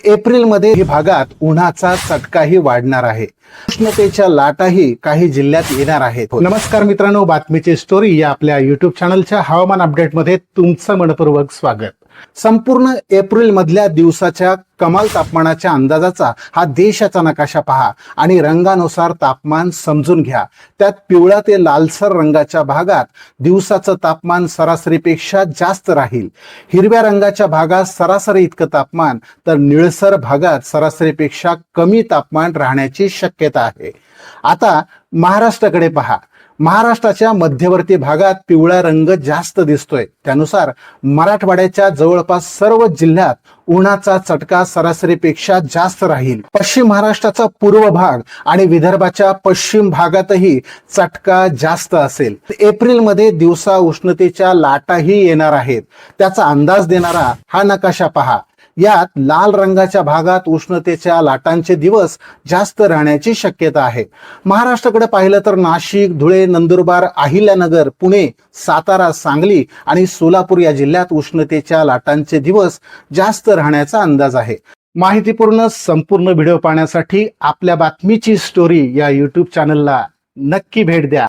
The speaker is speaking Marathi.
एप्रिलमध्ये ही भागात उन्हाचा चटकाही वाढणार आहे। उष्णतेच्या लाटाही काही जिल्ह्यात येणार आहेत। नमस्कार मित्रांनो, बातमीची स्टोरी या आपल्या युट्यूब चॅनलच्या हवामान अपडेटमध्ये तुमचं मनपूर्वक स्वागत। संपूर्ण एप्रिल मधल्या दिवसाच्या कमाल तापमानाच्या अंदाजाचा हा देशाचा नकाशा पहा आणि रंगानुसार तापमान समजून घ्या। त्यात पिवळा ते लालसर रंगाच्या भागात दिवसाचं तापमान सरासरीपेक्षा जास्त राहील। हिरव्या रंगाच्या भागात सरासरी इतकं तापमान, तर निळसर भागात सरासरीपेक्षा कमी तापमान राहण्याची शक्यता आहे। आता महाराष्ट्राकडे पहा। महाराष्ट्राच्या मध्यवर्ती भागात पिवळा रंग जास्त दिसतोय। त्यानुसार मराठवाड्याच्या जवळपास सर्व जिल्ह्यात उन्हाचा चटका सरासरीपेक्षा जास्त राहील। पश्चिम महाराष्ट्राचा पूर्व भाग आणि विदर्भाच्या पश्चिम भागातही चटका जास्त असेल। एप्रिलमध्ये दिवसा उष्णतेच्या लाटाही येणार आहेत। त्याचा अंदाज देणारा हा नकाशा पहा। यात लाल रंगाच्या भागात उष्णतेच्या लाटांचे दिवस जास्त राहण्याची शक्यता आहे। महाराष्ट्राकडे पाहिलं तर नाशिक, धुळे, नंदुरबार, अहिल्यानगर, पुणे, सातारा, सांगली आणि सोलापूर या जिल्ह्यात उष्णतेच्या लाटांचे दिवस जास्त राहण्याचा अंदाज आहे। माहितीपूर्ण संपूर्ण व्हिडिओ पाहण्यासाठी आपल्या बातमीची स्टोरी या युट्यूब चॅनलला नक्की भेट द्या।